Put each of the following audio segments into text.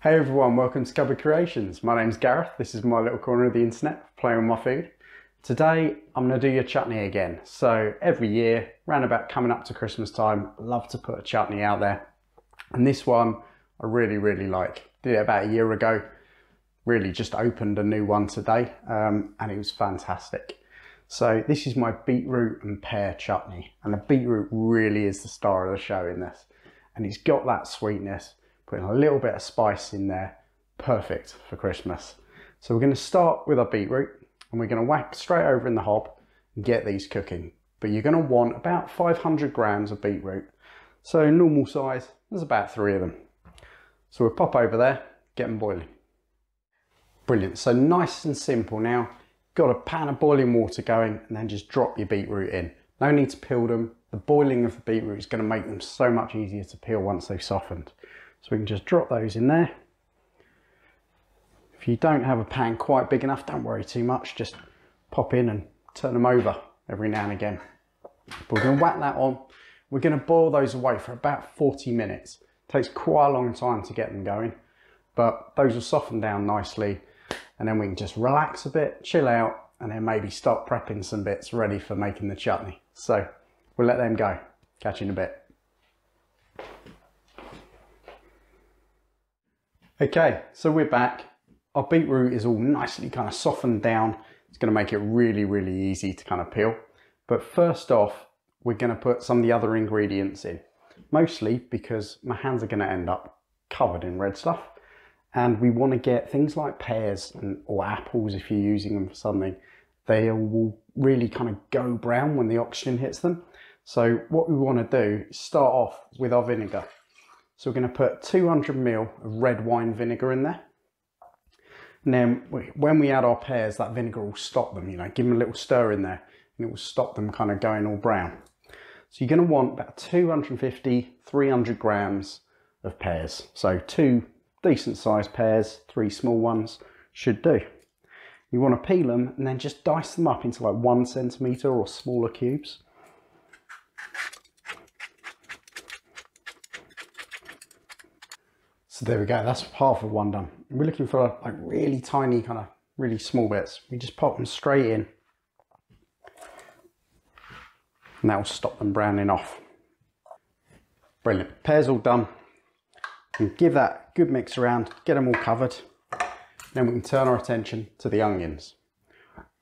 Hey everyone, welcome to Cupboard Creations. My name's Gareth. This is my little corner of the internet, playing with my food. Today, I'm going to do your chutney again. So every year, round about coming up to Christmas time, I love to put a chutney out there. And this one, I really like. Did it about a year ago. Really just opened a new one today, and it was fantastic. So this is my beetroot and pear chutney. And the beetroot really is the star of the show in this. And it's got that sweetness. Putting a little bit of spice in there, perfect for Christmas. So we're going to start with our beetroot and we're going to whack straight over in the hob and get these cooking. But you're going to want about 500 grams of beetroot. So normal size, there's about 3 of them. So we'll pop over there, get them boiling. Brilliant, so nice and simple now. Got a pan of boiling water going and then just drop your beetroot in. No need to peel them. The boiling of the beetroot is going to make them so much easier to peel once they've softened. So we can just drop those in there. If you don't have a pan quite big enough, don't worry too much. Just pop in and turn them over every now and again. But we're going to whack that on. We're going to boil those away for about 40 minutes. It takes quite a long time to get them going, but those will soften down nicely. And then we can just relax a bit, chill out, and then maybe start prepping some bits ready for making the chutney. So we'll let them go. Catch you in a bit. Okay, so we're back. Our beetroot is all nicely kind of softened down. It's going to make it really easy to kind of peel. But first off, we're going to put some of the other ingredients in. Mostly because my hands are going to end up covered in red stuff. And we want to get things like pears or apples, if you're using them for something. They will really kind of go brown when the oxygen hits them. So what we want to do is start off with our vinegar. So we're going to put 200 ml of red wine vinegar in there. And then when we add our pears, that vinegar will stop them, give them a little stir in there and it will stop them kind of going all brown. So you're going to want about 250, 300 grams of pears. So 2 decent sized pears, 3 small ones should do. You want to peel them and then just dice them up into like 1 centimetre or smaller cubes. So there we go, that's half of one done. We're looking for like really tiny, kind of really small bits. We just pop them straight in and that will stop them browning off. Brilliant, pears all done. And give that a good mix around, get them all covered. Then we can turn our attention to the onions.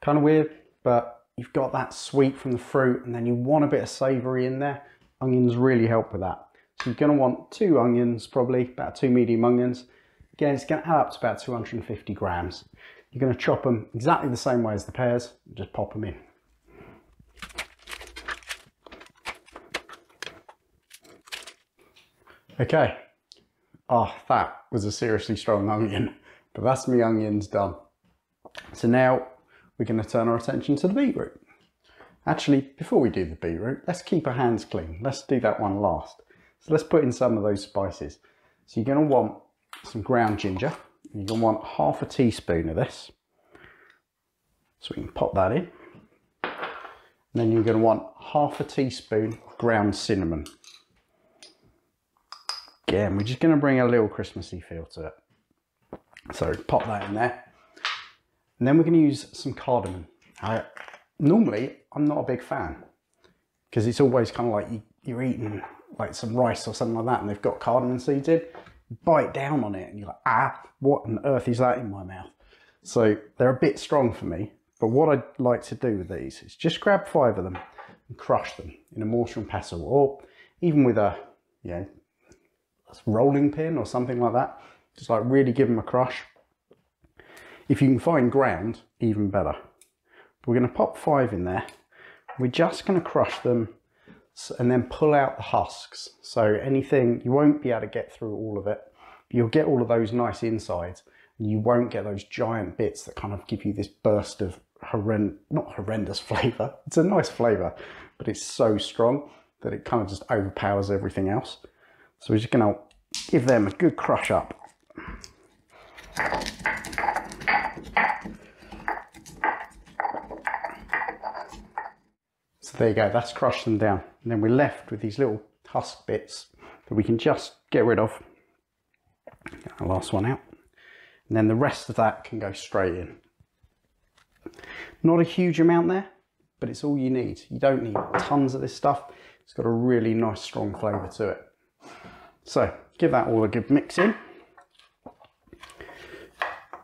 Kind of weird, but you've got that sweet from the fruit and then you want a bit of savoury in there. Onions really help with that. So you're going to want 2 onions, probably about 2 medium onions. Again, it's going to add up to about 250 grams. You're going to chop them exactly the same way as the pears, just pop them in. Okay, that was a seriously strong onion, but that's my onions done. So now we're going to turn our attention to the beetroot. Actually, before we do the beetroot, let's keep our hands clean. Let's do that one last. So let's put in some of those spices. So you're going to want some ground ginger. You're going to want half a teaspoon of this. So we can pop that in. And then you're going to want half a teaspoon of ground cinnamon. Again, we're just going to bring a little Christmassy feel to it. So pop that in there. And then we're going to use some cardamom. Normally, I'm not a big fan because it's always kind of like you're eating like some rice or something like that and they've got cardamom seeds in. You bite down on it and you're like, what on earth is that in my mouth? So they're a bit strong for me, but what I'd like to do with these is just grab 5 of them and crush them in a mortar and pestle, or even with a rolling pin or something like that. Just like really give them a crush. If you can find ground, even better. But we're going to pop 5 in there. We're just going to crush them and then pull out the husks. So anything, you won't be able to get through all of it. You'll get all of those nice insides and you won't get those giant bits that kind of give you this burst of not horrendous flavour. It's a nice flavour, but it's so strong that it kind of just overpowers everything else. So we're just going to give them a good crush up. So there you go, that's crushed them down. And then we're left with these little husk bits that we can just get rid of. Get the last one out. And then the rest of that can go straight in. Not a huge amount there, but it's all you need. You don't need tons of this stuff. It's got a really nice strong flavour to it. So give that all a good mix in.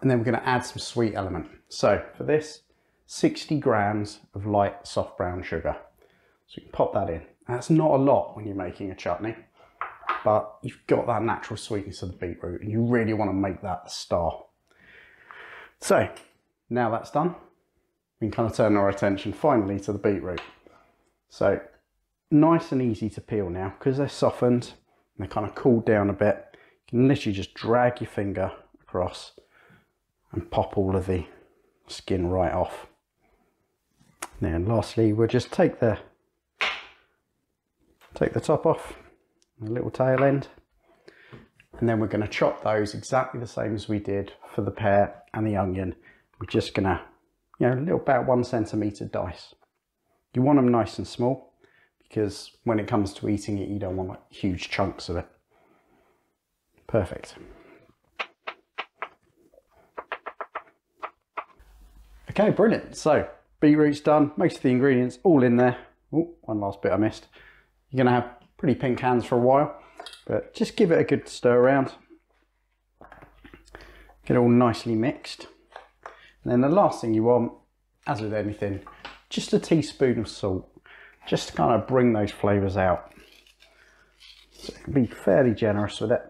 And then we're going to add some sweet element. So for this, 60 grams of light soft brown sugar. So you can pop that in. That's not a lot when you're making a chutney, but you've got that natural sweetness of the beetroot and you really want to make that the star. So now that's done, we can kind of turn our attention finally to the beetroot. So nice and easy to peel now because they're softened and they're kind of cooled down a bit. You can literally just drag your finger across and pop all of the skin right off. Now lastly, we'll just take the top off, the little tail end, and then we're going to chop those exactly the same as we did for the pear and the onion. We're just going to, you know, a little about 1 centimetre dice. You want them nice and small because when it comes to eating it, you don't want like huge chunks of it. Perfect. Okay, brilliant. So beetroot's done, most of the ingredients all in there. Oh, one last bit I missed. You're going to have pretty pink hands for a while, but just give it a good stir around. Get it all nicely mixed. And then the last thing you want, as with anything, just a teaspoon of salt, just to kind of bring those flavours out. So be fairly generous with it.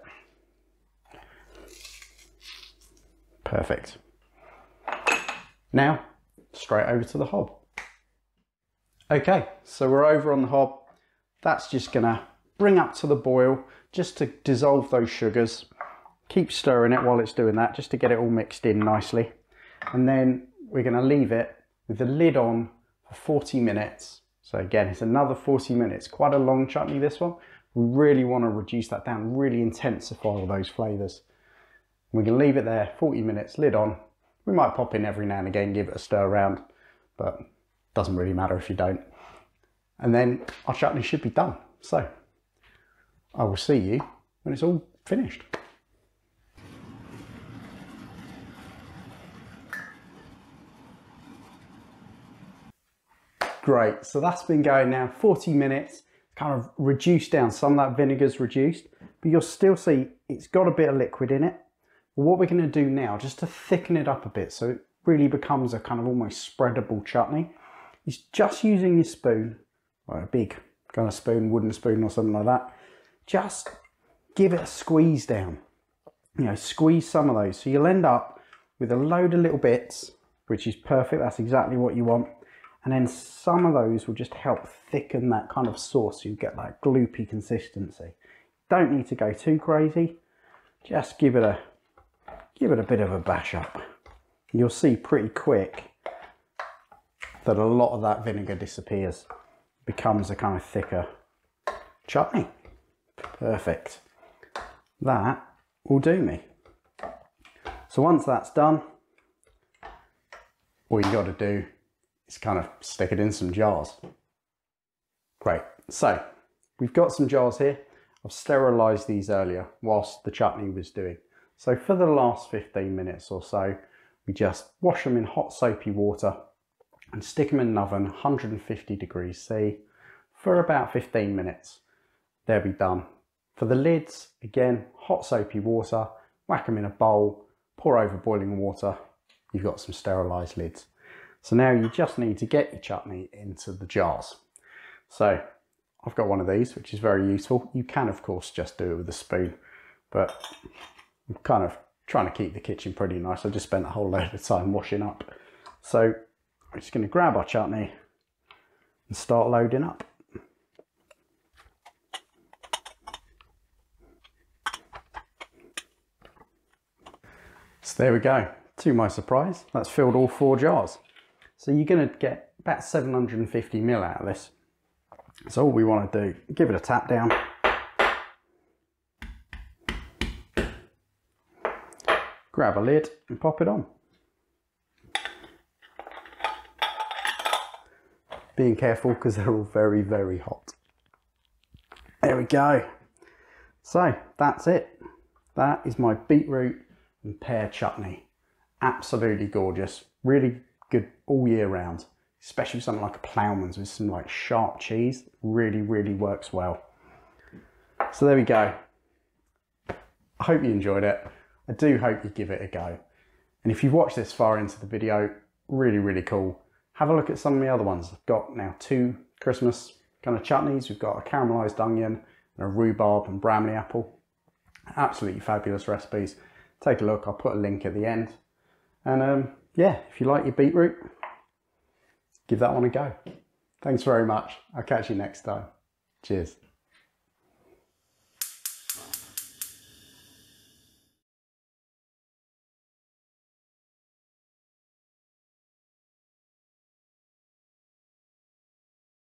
Perfect. Now, straight over to the hob. Okay, so we're over on the hob. That's just gonna bring up to the boil, just to dissolve those sugars. Keep stirring it while it's doing that, just to get it all mixed in nicely. And then we're gonna leave it with the lid on for 40 minutes. So again, it's another 40 minutes, quite a long chutney this one. We really wanna reduce that down, really intensify all those flavors. We're gonna leave it there, 40 minutes, lid on. We might pop in every now and again, give it a stir around, but doesn't really matter if you don't. And then our chutney should be done. So I will see you when it's all finished. Great, so that's been going now 40 minutes, kind of reduced down. Some of that vinegar's reduced, but you'll still see it's got a bit of liquid in it. But what we're going to do now, just to thicken it up a bit so it really becomes a kind of almost spreadable chutney, is just using your spoon, or a big kind of spoon, wooden spoon or something like that, just give it a squeeze down. You know, squeeze some of those. So you'll end up with a load of little bits, which is perfect. That's exactly what you want. And then some of those will just help thicken that kind of sauce so you get that gloopy consistency. Don't need to go too crazy. Just give it a bit of a bash up. You'll see pretty quick that a lot of that vinegar disappears, becomes a kind of thicker chutney. Perfect. That will do me. So once that's done, all you got to do is kind of stick it in some jars. Great. So we've got some jars here. I've sterilised these earlier whilst the chutney was doing. So for the last 15 minutes or so, we just wash them in hot soapy water and stick them in an oven, 150 degrees C, for about 15 minutes. They'll be done. For the lids, again, hot soapy water, whack them in a bowl, pour over boiling water, you've got some sterilised lids. So now you just need to get your chutney into the jars. So I've got one of these, which is very useful. You can, of course, just do it with a spoon, but I'm kind of trying to keep the kitchen pretty nice. I just spent a whole load of time washing up. So I'm just going to grab our chutney and start loading up. So there we go. To my surprise, that's filled all 4 jars. So you're going to get about 750 ml out of this. So all we want to do, give it a tap down. Grab a lid and pop it on. Being careful because they're all very, very hot. There we go. So that's it. That is my beetroot and pear chutney. Absolutely gorgeous. Really good all year round, especially with something like a Ploughman's with some like sharp cheese. Really, really works well. So there we go. I hope you enjoyed it. I do hope you give it a go. And if you've watched this far into the video, really, really cool. Have a look at some of the other ones. I've got now 2 Christmas kind of chutneys. We've got a caramelised onion and a rhubarb and Bramley apple. Absolutely fabulous recipes. Take a look. I'll put a link at the end. And yeah, if you like your beetroot, give that one a go. Thanks very much. I'll catch you next time. Cheers.